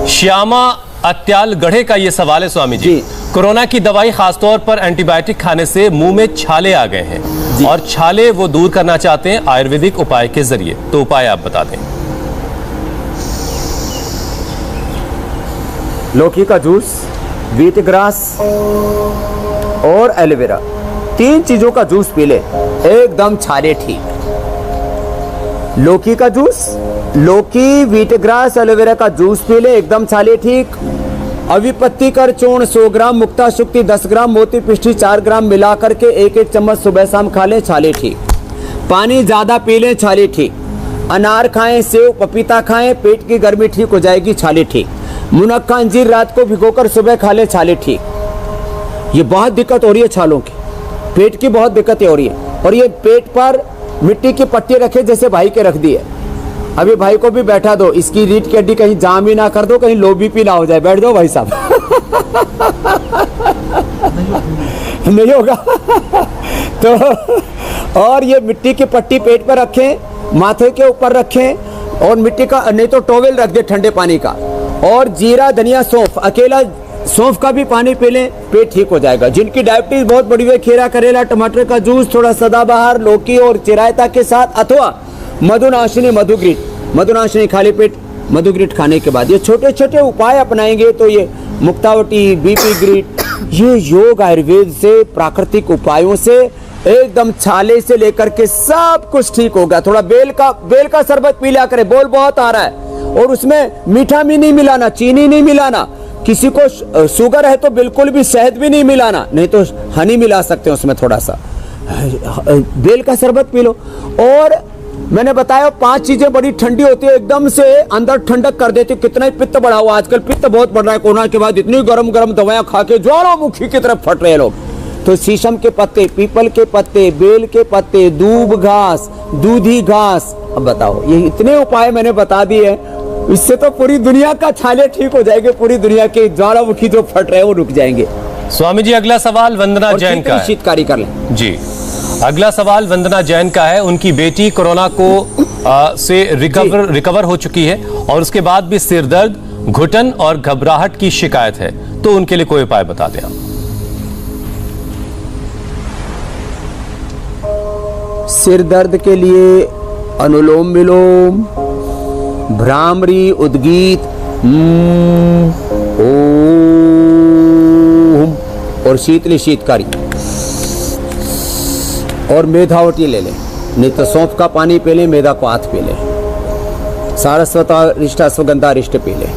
श्यामा अत्याल गढ़े का ये सवाल है स्वामी जी, कोरोना की दवाई खासतौर पर एंटीबायोटिक खाने से मुंह में छाले आ गए हैं, और छाले वो दूर करना चाहते हैं आयुर्वेदिक उपाय के जरिए, तो उपाय आप बता दें। लौकी का जूस, व्हीट ग्रास और एलोवेरा, 3 चीजों का जूस पी ले, एकदम छाले ठीक। लौकी का जूस, लौकी, व्हीट ग्रास, एलोवेरा का जूस पी ले, एकदम छाले ठीक। अविपत्ति कर चूर्ण 100 ग्राम, मुक्ता शुक्ति 10 ग्राम, मोती पिष्ठी 4 ग्राम मिला करके 1-1 चम्मच सुबह शाम खा लें, छाले ठीक। पानी ज्यादा पी लें, छाले ठीक। अनार खाएं, सेव पपीता खाएं, पेट की गर्मी ठीक हो जाएगी, छाले ठीक। मुनक्का अंजीर रात को भिगोकर सुबह खा ले, छाले ठीक। ये बहुत दिक्कत हो रही है छालों की, पेट की बहुत दिक्कतें हो रही है। और ये पेट पर मिट्टी की पट्टी रखे जैसे भाई के रख दी है। अभी भाई को भी बैठा दो, इसकी रीढ़ की हड्डी कहीं जाम ही ना कर दो, कहीं लो बीपी ना हो जाए। बैठ जाओ भाई साहब। नहीं होगा। तो और ये मिट्टी की पट्टी पेट पर रखें, माथे के ऊपर रखें, और मिट्टी का नहीं तो टॉवेल रख दे ठंडे पानी का, और जीरा धनिया सौंफ, अकेला सौंफ का भी पानी पी लें, पेट ठीक हो जाएगा। जिनकी डायबिटीज बहुत बड़ी हुई, खीरा करेला टमाटर का जूस, थोड़ा सदाबहार लौकी और चिरायता के साथ, अथवा मधुनाशिनी मधुग्रीट, मधुनाशिनी खाली पेट मधुग्रीट खाने के बाद ये छोटे छोटे उपाय अपनाएंगे तो ये मुक्तावटी, बीपी ग्रीट, ये योग आयुर्वेद से, प्राकृतिक उपायों से एकदम छाले से लेकर के सब कुछ ठीक हो गया। थोड़ा बेल का शरबत पी लिया करे, बोल बहुत आ रहा है, और उसमें मीठा भी नहीं मिलाना, चीनी नहीं मिलाना। किसी को शुगर है तो बिल्कुल भी शहद भी नहीं मिलाना, नहीं तो हनी मिला सकते हैं उसमें थोड़ा सा। बेल का शरबत पी लो। और मैंने बताया 5 चीजें बड़ी ठंडी होती है, एकदम से अंदर ठंडक कर देती है। कितना ही पित्त बढ़ा हुआ आजकल, पित्त बहुत बढ़ रहा है कोरोना के बाद, इतनी गरम गरम दवाइयां खा के ज्वालामुखी की तरफ फट रहे हैं लोग। तो शीशम के पत्ते, पीपल के पत्ते, बेल के पत्ते, दूब घास, दूधी घास, अब बताओ ये इतने उपाय मैंने बता दिए, इससे तो पूरी दुनिया का छाले ठीक हो जाएंगे, पूरी दुनिया के ज्वालामुखी जो फट रहे हैं वो रुक जाएंगे। स्वामी जी अगला सवाल वंदना जैन का है। शीतकारी कर लें जी। अगला सवाल वंदना जैन का है। उनकी बेटी कोरोना से रिकवर हो चुकी है और उसके बाद भी सिर दर्द, घुटन और घबराहट की शिकायत है, तो उनके लिए कोई उपाय बता दें आप। सिर दर्द के लिए अनुलोम विलोम, भ्रामरी, उद्गीत, ओम और शीतली शीतकारी और मेधावटी ले लें। नहीं तो सौंफ का पानी पी लें, मेधा को हाथ पी लें, सारस्वता रिष्ट अश्वगंधा रिष्ट पी लें।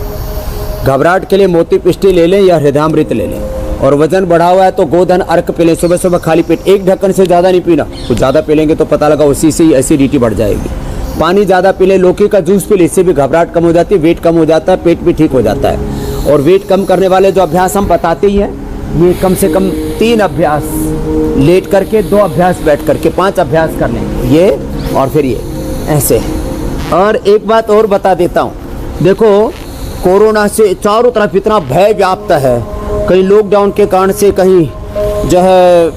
घबराहट के लिए मोती पिष्टी ले लें या हृदयामृत ले लें। और वजन बढ़ा हुआ है तो गोधन अर्क पी लें, सुबह सुबह खाली पेट, 1 ढक्कन से ज़्यादा नहीं पीना। कुछ ज़्यादा पी लेंगे तो पता लगा उसी से ही एसिडिटी बढ़ जाएगी। पानी ज़्यादा पी लें, लौकी का जूस पी लें, इससे भी घबराहट कम हो जाती है, वेट कम हो जाता है, पेट भी ठीक हो जाता है। और वेट कम करने वाले जो अभ्यास हम बताते ही हैं, ये कम से कम 3 अभ्यास लेट करके, 2 अभ्यास बैठ करके, 5 अभ्यास कर लें, ये और फिर ये ऐसे। और एक बात और बता देता हूँ, देखो कोरोना से चारों तरफ इतना भय व्याप्त है, कहीं लॉकडाउन के कारण से, कहीं जो है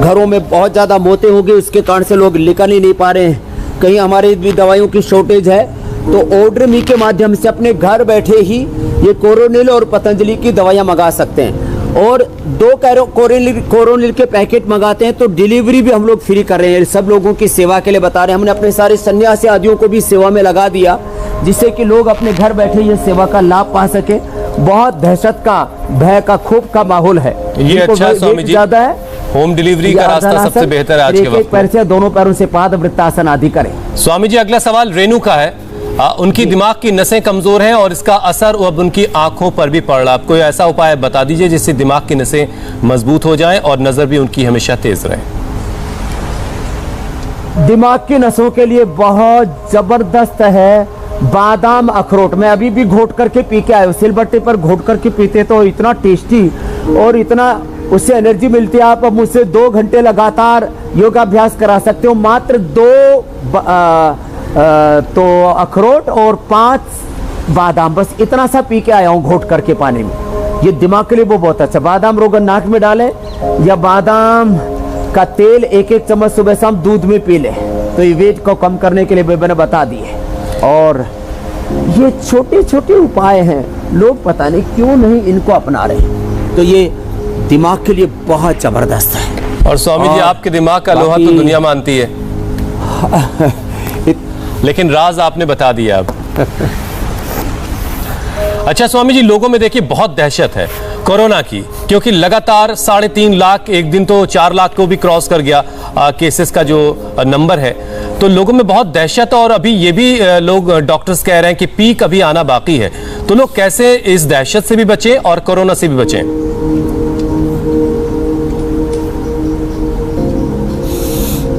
घरों में बहुत ज़्यादा मौतें हो गई, उसके कारण से लोग निकल ही नहीं पा रहे हैं, कहीं हमारी भी दवाइयों की शॉर्टेज है। तो ऑर्डर मी के माध्यम से अपने घर बैठे ही ये कोरोनिल और पतंजलि की दवाइयाँ मंगा सकते हैं। और 2 कोरोनिल के पैकेट मंगाते हैं तो डिलीवरी भी हम लोग फ्री कर रहे हैं। सब लोगों की सेवा के लिए बता रहे हैं। हमने अपने सारे सन्यासी आदियों को भी सेवा में लगा दिया, जिससे कि लोग अपने घर बैठे ये सेवा का लाभ पा सके। बहुत दहशत का, भय का, खूब का माहौल है। ये अच्छा है स्वामी जी, ज्यादा है, होम डिलीवरी का रास्ता सबसे बेहतर है आज के वक्त। एक पैर से दोनों पैरों से पाद वृत्तासन आदि करें। स्वामी जी अगला सवाल रेणु का है। उनकी दिमाग की नसें कमजोर हैं और इसका असर अब उनकी आंखों पर भी पड़ रहा है। कोई ऐसा उपाय बता दीजिए जिससे दिमाग की नसें मजबूत हो जाएं और नजर भी उनकी हमेशा तेज रहे। दिमाग की नसों के लिए बहुत जबरदस्त है बादाम अखरोट। मैं अभी भी घोट करके पी के आया हूँ, सिलबट्टे पर घोट करके पीते तो इतना टेस्टी और इतना उससे एनर्जी मिलती है। आप अब मुझसे 2 घंटे लगातार योगाभ्यास करा सकते हो। मात्र 2 तो अखरोट और 5 बादाम, बस इतना सा पी के आया हूँ घोट करके पानी में। ये दिमाग के लिए वो बहुत अच्छा। बादाम रोगन नाक में डालें या बादाम का तेल 1-1 चम्मच सुबह शाम दूध में पी लें, तो ये वेट को कम करने के लिए मैंने बता दिए। और ये छोटे छोटे उपाय हैं, लोग पता नहीं क्यों नहीं इनको अपना रहे। तो ये दिमाग के लिए बहुत जबरदस्त है। और स्वामी जी आपके दिमाग का लोहा तो दुनिया मानती है, लेकिन राज आपने बता दिया अब। अच्छा स्वामी जी, लोगों में देखिए बहुत दहशत है कोरोना की, क्योंकि लगातार 3.5 लाख, एक दिन तो 4 लाख को भी क्रॉस कर गया केसेस का जो नंबर है। तो लोगों में बहुत दहशत है और अभी ये भी लोग डॉक्टर्स कह रहे हैं कि पीक अभी आना बाकी है। तो लोग कैसे इस दहशत से भी बचें और कोरोना से भी बचें?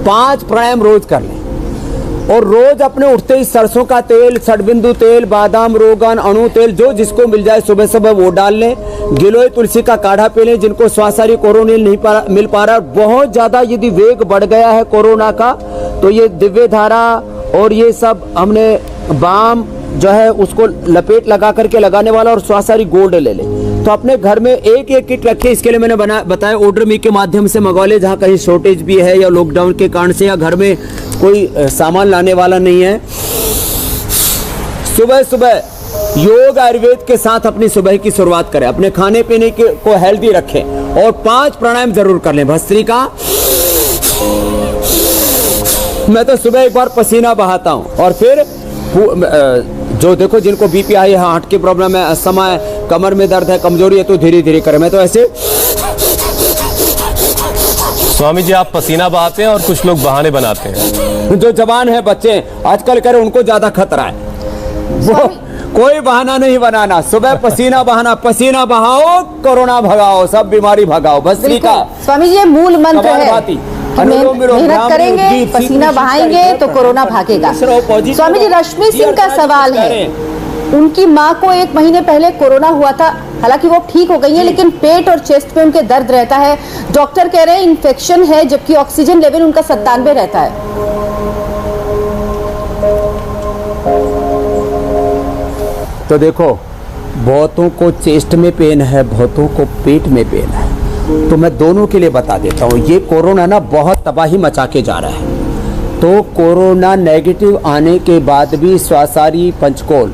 5 प्राणायाम रोज कर लें और रोज अपने उठते ही सरसों का तेल, षडबिंदु तेल, बादाम रोगन, अणु तेल, जो जिसको मिल जाए सुबह सुबह वो डाल लें। गिलोय तुलसी का काढ़ा पी लें। जिनको श्वासाहारी कोरोनिल नहीं मिल पा रहा, बहुत ज्यादा यदि वेग बढ़ गया है कोरोना का, तो ये दिव्य धारा और ये सब हमने बाम जो है उसको लपेट लगा करके लगाने वाला और श्वासाहारी गोल्ड ले लें। तो अपने घर में एक किट रखें। इसके लिए मैंने बताया ऑर्डर मी के माध्यम से मंगवा ले, जहाँ कहीं शॉर्टेज भी है या लॉकडाउन के कारण से या घर में कोई सामान लाने वाला नहीं है। सुबह सुबह योग आयुर्वेद के साथ अपनी सुबह की शुरुआत करें। अपने खाने पीने को हेल्दी रखें और 5 प्राणायाम जरूर कर लें। भस्त्रिका, मैं तो सुबह एक बार पसीना बहाता हूं। और फिर जो देखो जिनको बीपी हाई है, हार्ट की प्रॉब्लम है, अस्थमा है, कमर में दर्द है, कमजोरी है, तो धीरे धीरे करें। मैं तो ऐसे स्वामी जी, आप पसीना बहाते हैं और कुछ लोग बहाने बनाते हैं। जो जवान है बच्चे आजकल कह रहे उनको ज्यादा खतरा है, वो कोई बहाना नहीं बनाना, सुबह पसीना बहाना, पसीना बहाओ कोरोना भगाओ, सब बीमारी भगाओ, भस्त्रिका। स्वामी जी ये मूल मंत्र है, मेहनत करेंगे, पसीना बहाएंगे तो कोरोना भागेगा। स्वामी जी रश्मि सिंह का सवाल है, उनकी माँ को 1 महीने पहले कोरोना हुआ था, हालांकि वो ठीक हो गई है, लेकिन पेट और चेस्ट पे उनके दर्द रहता है। डॉक्टर कह रहे हैं इन्फेक्शन है, जबकि ऑक्सीजन लेवल उनका 97 रहता है। तो देखो, बहुतों को चेस्ट में पेन है, बहुतों को पेट में पेन है, तो मैं दोनों के लिए बता देता हूँ। ये कोरोना ना बहुत तबाही मचा के जा रहा है। तो कोरोना नेगेटिव आने के बाद भी स्वासारी पंचकोल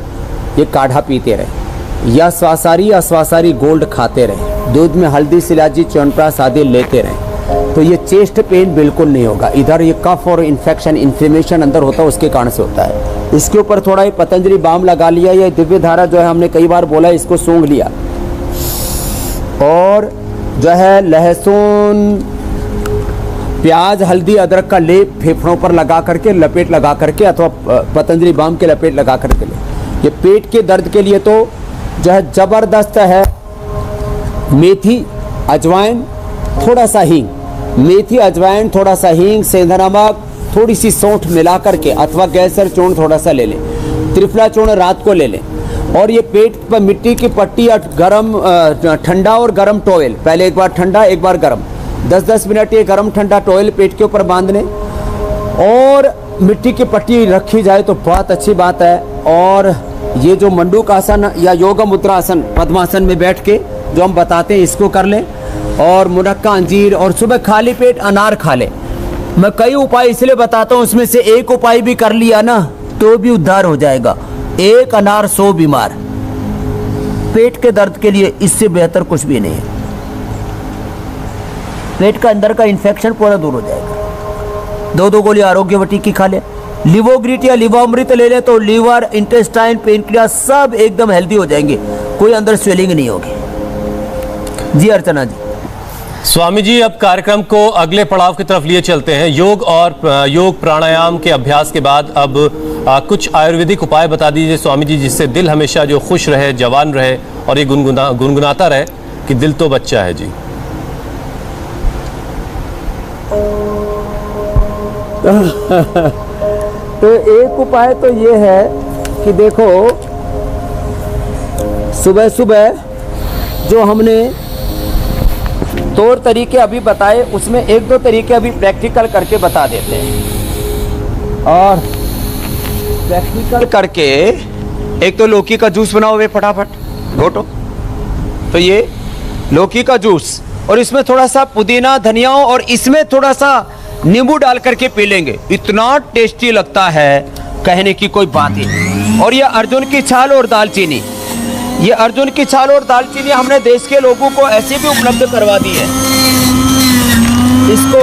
ये काढ़ा पीते रहे, या स्वासारी गोल्ड खाते रहे, दूध में हल्दी सिलाजी च्यवनप्राश आदि लेते रहे, तो ये चेस्ट पेन बिल्कुल नहीं होगा। इधर ये कफ और इन्फेक्शन इन्फ्लेमेशन अंदर होता है, उसके कारण से होता है। इसके ऊपर थोड़ा ये पतंजलि बाम लगा लिया, ये दिव्य धारा जो है हमने कई बार बोला, इसको सूंघ लिया, और जो है लहसुन प्याज हल्दी अदरक का लेप फेफड़ों पर लगा करके लपेट लगा करके, अथवा पतंजलि बाम के लपेट लगा करके ले। ये पेट के दर्द के लिए तो जो है जबरदस्त है। मेथी अजवाइन थोड़ा सा हींग, मेथी अजवाइन थोड़ा सा हींग, सेंधा नमक, थोड़ी सी सौंठ मिला करके, अथवा गैसर चूर्ण थोड़ा सा ले लें, त्रिफला चूर्ण रात को ले लें, और ये पेट पर मिट्टी की पट्टी या गरम ठंडा और गरम टॉवेल, पहले एक बार ठंडा एक बार गरम, 10-10 मिनट ये गरम ठंडा टॉवेल पेट के ऊपर बांध लें, और मिट्टी की पट्टी रखी जाए तो बहुत अच्छी बात है। और ये जो मंडूक आसन या योग मुद्रा आसन, पद्मासन में बैठ के जो हम बताते हैं, इसको कर लें, और मुनक्का अंजीर, और सुबह खाली पेट अनार खा लें। मैं कई उपाय इसलिए बताता हूँ, उसमें से एक उपाय भी कर लिया ना तो भी उद्धार हो जाएगा। 1 अनार 100 बीमार। पेट के दर्द के लिए इससे बेहतर कुछ भी नहीं है। पेट का अंदर का इन्फेक्शन पूरा दूर हो जाएगा। 2 गोली आरोग्यवटी की खा ले, लिवोग्रिट या लिवामृत ले ले तो लीवर, इंटेस्टाइन, पेनक्रियास सब एकदम हेल्दी हो जाएंगे, कोई अंदर स्वेलिंग नहीं होगी। जी अर्चना जी। स्वामी जी, अब कार्यक्रम को अगले पड़ाव की तरफ लिए चलते हैं। योग और योग प्राणायाम के अभ्यास के बाद अब कुछ आयुर्वेदिक उपाय बता दीजिए स्वामी जी, जिससे दिल हमेशा जो खुश रहे, जवान रहे, और ये गुनगुनाता रहे कि दिल तो बच्चा है जी। तो एक उपाय तो ये है कि देखो, सुबह सुबह जो हमने तौर तरीके अभी बताए, उसमें 1-2 तरीके अभी प्रैक्टिकल करके बता देते हैं। और प्रैक्टिकल करके, एक तो लौकी का जूस बनाओ वे फटाफट घोटो, तो ये लौकी का जूस, और इसमें थोड़ा सा पुदीना धनिया और इसमें थोड़ा सा नींबू डाल करके पी लेंगे, इतना टेस्टी लगता है कहने की कोई बात ही नहीं। और ये अर्जुन की छाल और दालचीनी, ये अर्जुन की छाल और दालचीनी हमने देश के लोगों को ऐसे भी उपलब्ध करवा दी है। इसको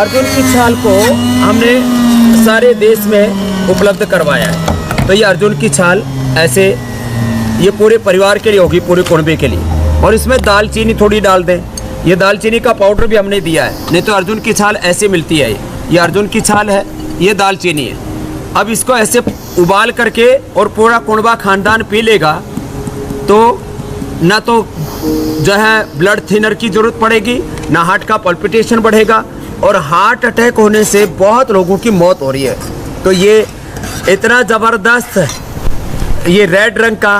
अर्जुन की छाल को हमने सारे देश में उपलब्ध करवाया है। तो ये अर्जुन की छाल ऐसे ये पूरे परिवार के लिए होगी, पूरे कुनबे के लिए। और इसमें दालचीनी थोड़ी डाल दें, ये दालचीनी का पाउडर भी हमने दिया है, नहीं तो अर्जुन की छाल ऐसे मिलती है। ये अर्जुन की छाल है, ये दालचीनी है। अब इसको ऐसे उबाल करके और पूरा कुनबा खानदान पी लेगा तो ना तो जो है ब्लड थिनर की जरूरत पड़ेगी, ना हार्ट का पल्पिटेशन बढ़ेगा, और हार्ट अटैक होने से बहुत लोगों की मौत हो रही है। तो ये इतना ज़बरदस्त ये रेड रंग का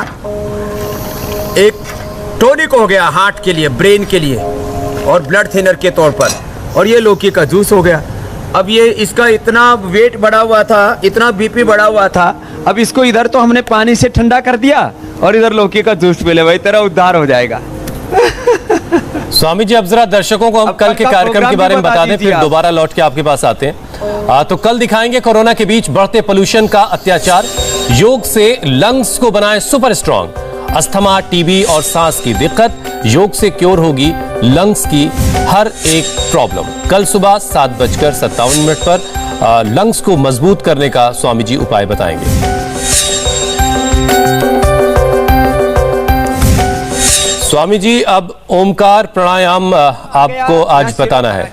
एक टॉनिक हो गया हार्ट के लिए, ब्रेन के लिए, और ब्लड थिनर के तौर पर। और ये लौकी का जूस हो गया। अब ये इसका इतना वेट बढ़ा हुआ था, इतना बीपी बढ़ा हुआ था, अब इसको इधर तो हमने पानी से ठंडा कर दिया और इधर लौकी का जूस पी ले, भाई तेरा उद्धार हो जाएगा। स्वामी जी, अब जरा दर्शकों को हम कल के कार्यक्रम के बारे में बता दें, फिर दोबारा लौट के आपके पास आते हैं। तो कल दिखाएंगे कोरोना के बीच बढ़ते पोल्यूशन का अत्याचार, योग से लंग्स को बनाएं सुपर स्ट्रॉन्ग, अस्थमा, टीबी और सांस की दिक्कत, योग से क्योर होगी लंग्स की हर एक प्रॉब्लम। कल सुबह 7:57 पर लंग्स को मजबूत करने का स्वामी जी उपाय बताएंगे। स्वामी जी, अब ओमकार प्राणायाम आपको आज बताना है।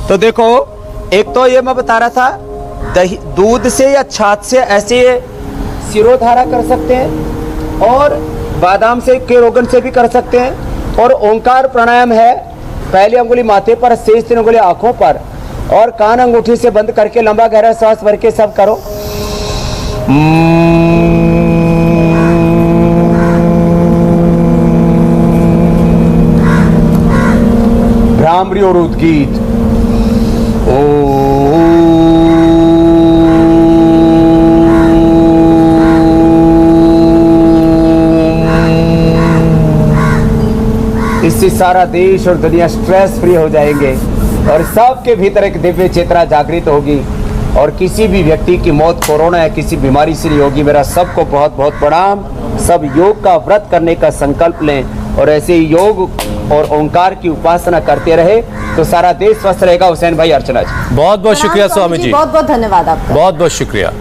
तो देखो, एक तो ये मैं बता रहा था, दही दूध से या छाछ से ऐसे सिरोधारा कर सकते हैं, और बादाम से के रोगन से भी कर सकते हैं। और ओंकार प्राणायाम है, पहली अंगुली माथे पर, शेष 3 अंगुली आंखों पर, और कान अंगूठी से बंद करके लंबा गहरा सांस भर के सब करो। भ्रामरी और उद्गीत। इससे सारा देश और दुनिया स्ट्रेस फ्री हो जाएंगे और सबके भीतर एक दिव्य चेतना जागृत होगी, और किसी भी व्यक्ति की मौत कोरोना या किसी बीमारी से नहीं होगी। मेरा सबको बहुत बहुत प्रणाम। सब योग का व्रत करने का संकल्प लें और ऐसे ही योग और ओंकार की उपासना करते रहे तो सारा देश स्वस्थ रहेगा। हुसैन भाई, अर्चना जी, बहुत बहुत शुक्रिया स्वामी जी, बहुत बहुत धन्यवाद आपका। बहुत बहुत शुक्रिया।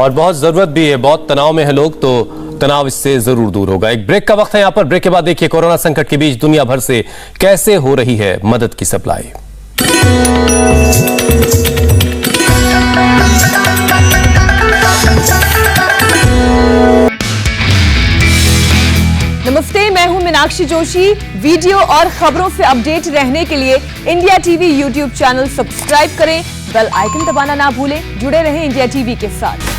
और बहुत जरूरत भी है, बहुत तनाव में है लोग, तो तनाव इससे जरूर दूर होगा। एक ब्रेक का वक्त है यहाँ पर। ब्रेक के बाद देखिए कोरोना संकट के बीच दुनिया भर से कैसे हो रही है मदद की सप्लाई। नमस्ते, मैं हूं मीनाक्षी जोशी। वीडियो और खबरों से अपडेट रहने के लिए India TV YouTube channel subscribe करें, बेल आइकन दबाना ना भूलें। जुड़े रहें इंडिया टीवी के साथ।